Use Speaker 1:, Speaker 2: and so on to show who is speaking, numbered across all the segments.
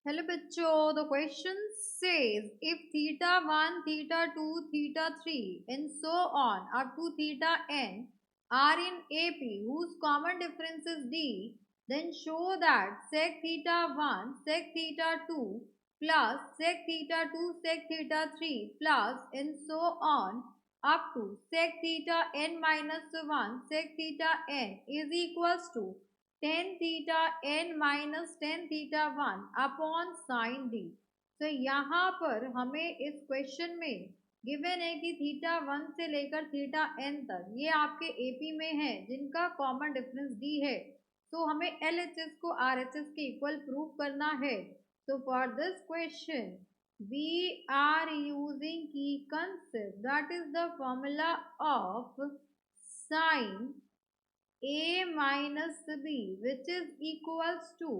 Speaker 1: Hello बच्चों, the question says if theta 1, theta 2, theta 3 and so on up to theta n are in AP whose common difference is D, then show that sec theta 1 sec theta 2 plus sec theta 2 sec theta 3 plus and so on up to sec theta n minus 1 sec theta n is equals to tan theta n minus tan theta 1 upon sine d. तो यहाँ पर हमें इस question में given है कि theta 1 से लेकर थीटा n तक ये आपके एपी में है जिनका कॉमन डिफरेंस डी है। तो हमें एलएचएस को आरएचएस के इक्वल प्रूव करना है। तो for this question we are using key concept, that is the formula of sine a minus b, which is equals to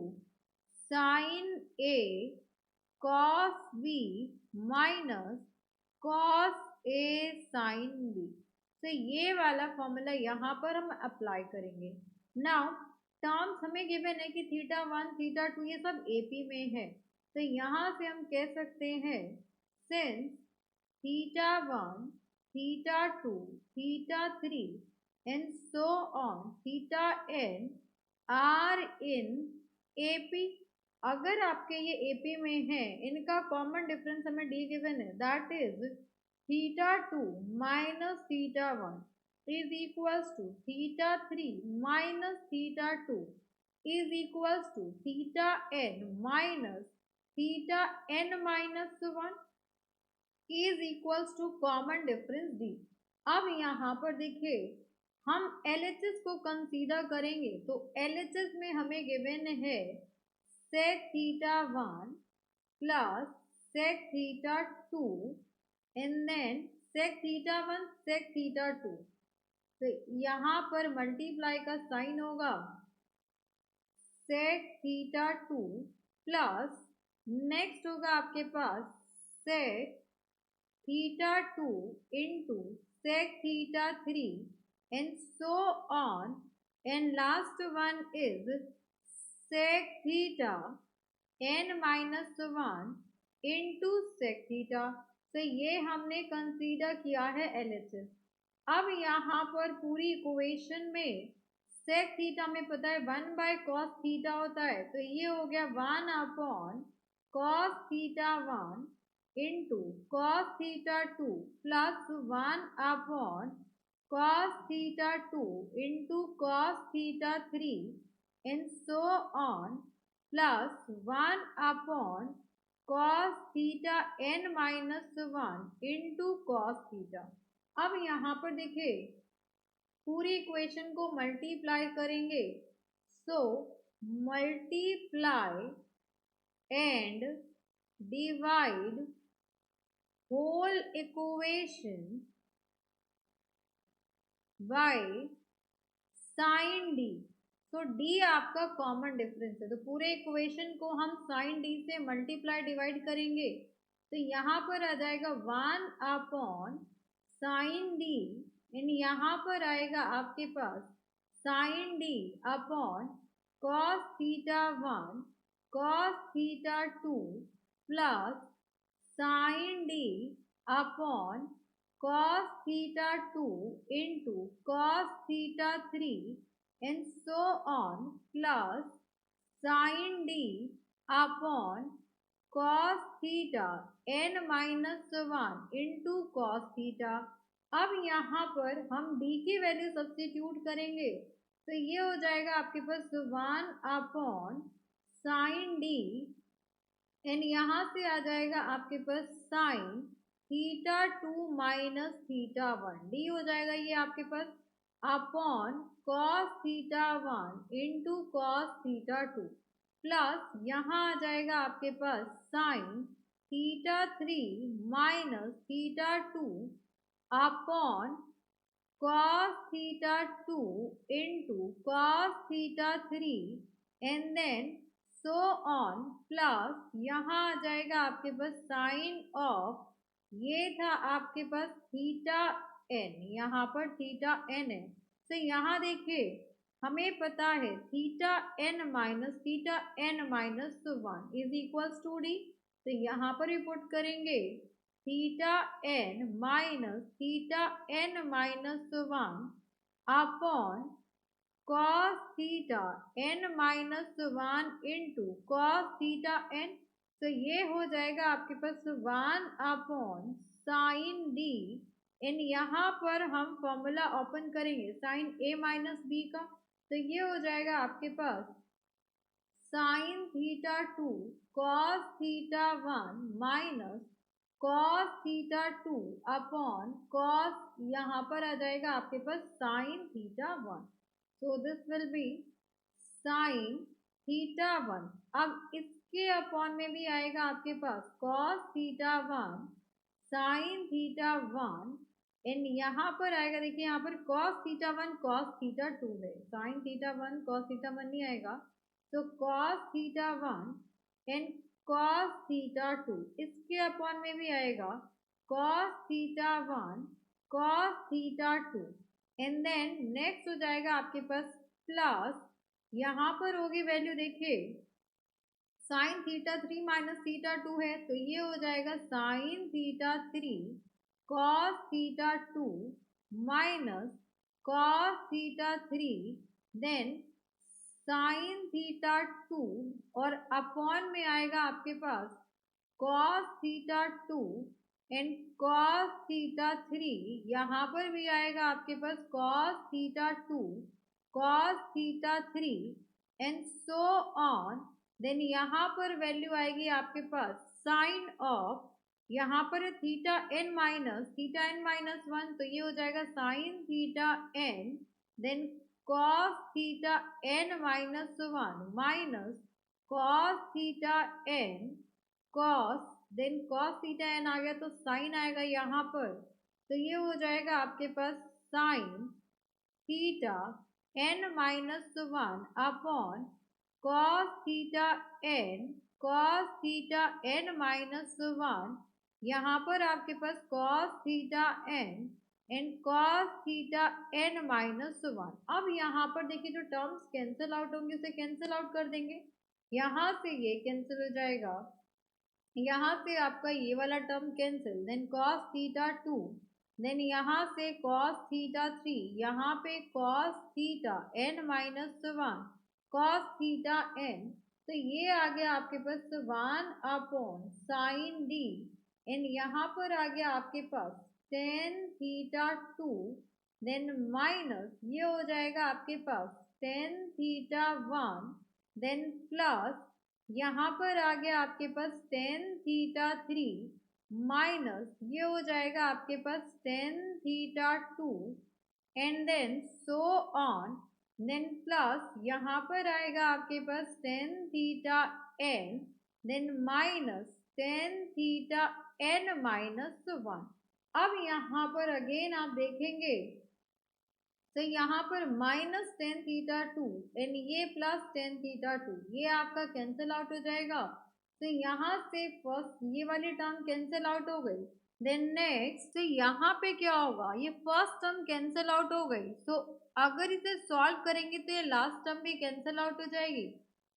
Speaker 1: sin a cos b minus cos a sin b। तो ये वाला formula यहाँ पर हम apply करेंगे। Now terms हमें given है कि थीटा 1 थीटा 2 ये सब एपी में है। तो यहाँ से हम कह सकते हैं since theta 1 theta 2 theta 3 and so on theta n are in AP। अगर आपके ये AP में है, इनका कॉमन डिफरेंस हमें डी गिवन है, that is theta 2 minus theta 1 is equals to theta 3 minus theta 2 is equals to theta n minus theta n minus 1 is equals to common difference d. अब यहाँ पर देखिए हम LHS को consider करेंगे। तो LHS में हमें गिवन है sec theta 1 plus sec theta 2 and then sec theta 1 sec theta 2। तो यहाँ पर मल्टीप्लाई का साइन होगा sec थीटा 2 प्लस नेक्स्ट होगा आपके पास sec theta 2 into sec theta 3 and so on, and last one is sec theta n minus 1 into sec theta। तो ये हमने कंसीडर किया है LHS। अब यहाँ पर पूरी इक्वेशन में sec थीटा में पता है 1 बाय cos थीटा होता है। तो ये हो गया 1 upon cos theta 1 into cos theta 2 plus 1 upon cos theta 2 into cos theta 3 and so on plus 1 upon cos theta n minus 1 into cos theta। अब यहाँ पर देखिए पूरी इक्वेशन को मल्टीप्लाई करेंगे। So multiply and divide whole equation by sine d. तो d आपका common difference है, तो पूरे इक्वेशन को हम साइन डी से मल्टीप्लाई डिवाइड करेंगे। तो यहाँ पर आ जाएगा 1 अपॉन साइन डी एंड यहाँ पर आएगा आपके पास sine D upon cos theta 1 cos theta 2 plus sine D upon cos theta 2 into cos theta 3 and so on plus sin d upon cos theta n minus 1 into cos theta। अब यहाँ पर हम d की value substitute करेंगे। तो ये हो जाएगा आपके पास 1 अपॉन साइन डी एंड यहाँ से आ जाएगा आपके पास sine theta 2 minus theta 1 D हो जाएगा ये आपके पास upon cos theta 1 into cos theta 2 plus यहाँ आ जाएगा आपके पास sine theta 3 minus theta 2 upon cos theta 2 into cos theta 3 and then so on plus यहाँ आ जाएगा आपके पास साइन ऑफ ये था आपके पास थीटा एन, यहाँ पर थीटा एन है। तो यहाँ देखिए हमें पता है theta n minus 1 is equals to D, तो यहाँ पर भी पुट करेंगे theta n minus 1 upon cos theta n minus 1 into cos theta n, तो ये हो जाएगा आपके पास 1 अपॉन साइन डी एंड यहाँ पर हम फॉर्मूला ओपन करेंगे साइन a माइनस बी का, तो ये हो जाएगा आपके पास sine theta 2 cos theta 1 minus cos theta 2 upon cos, यहाँ पर आ जाएगा आपके पास sine theta 1, so this will be sine theta 1। अब इसके अपॉन में भी आएगा आपके पास cos theta 1 sine theta 1 and यहाँ पर आएगा, देखिए यहाँ पर cos थीटा 1 cos थीटा 2 है, साइन थीटा 1 cos थीटा 1 नहीं आएगा, तो cos theta 1 and cos theta 2, इसके अपॉन में भी आएगा cos theta 1 cos theta 2 and then next हो जाएगा आपके पास प्लस, यहाँ पर होगी वैल्यू देखिए साइन थीटा 3 माइनस थीटा 2 है, तो ये हो जाएगा sine theta 3 cos theta 2 minus cos theta 3 then sine theta 2 और अपॉन में आएगा आपके पास cos theta 2 and cos theta 3, यहाँ पर भी आएगा आपके पास cos theta 2 cos theta 3 and so on, then यहाँ पर वैल्यू आएगी आपके पास साइन ऑफ, यहाँ पर थीटा n माइनस 1, तो ये हो जाएगा sine theta n then cos theta n minus 1 minus cos theta n cos, then cos theta n आ गया तो साइन आएगा यहाँ पर, तो ये हो जाएगा आपके पास sine theta n minus 1 upon cos theta n minus 1, यहाँ पर आपके पास cos theta n and cos theta n minus 1। अब यहाँ पर देखिए जो टर्म्स कैंसिल आउट होंगे उसे कैंसिल आउट कर देंगे, यहाँ से ये कैंसिल हो जाएगा, यहाँ से आपका ये वाला term cancel, then cos theta 2, then यहाँ से cos थीटा 3, यहाँ पे cos theta n minus 1 cos theta n, तो ये आ गया आपके पास 1 अपॉन साइन डी एंड यहाँ पर आ गया आपके पास tan थीटा 2 देन माइनस ये हो जाएगा आपके पास tan थीटा 1 देन प्लस यहाँ पर आ गया आपके पास tan थीटा 3 माइनस ये हो जाएगा आपके पास tan theta 2 and then so on, then plus यहाँ पर आएगा आपके पास tan theta n then minus tan theta n minus 1। अब यहाँ पर अगेन आप देखेंगे तो यहाँ पर माइनस tan थीटा 2 एंड ये प्लस tan थीटा 2, ये आपका कैंसिल आउट हो जाएगा, तो यहाँ से फर्स्ट ये वाली टर्म कैंसिल आउट हो गई, देन नेक्स्ट तो यहाँ पे क्या होगा, ये फर्स्ट टर्म कैंसिल आउट हो गई, तो अगर इसे सॉल्व करेंगे तो ये लास्ट टर्म भी कैंसिल आउट हो जाएगी,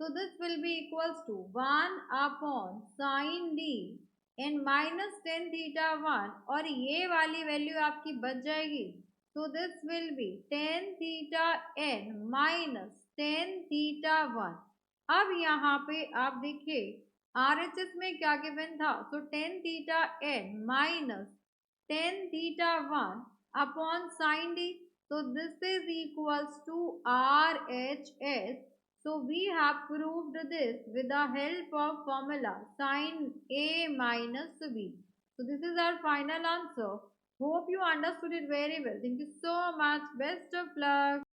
Speaker 1: तो this will be equals to 1 upon sine D and minus tan theta 1 और ये वाली वैल्यू आपकी बच जाएगी, so this will be tan theta n minus tan theta 1। अब यहाँ पे आप देखिए RHS में क्या गिवन था, तो tan theta n minus tan theta 1 upon sin d, so this is equals to RHS। So we have proved this with the help of formula sin A minus B. So this is our final answer. Hope you understood it very well. Thank you so much. Best of luck.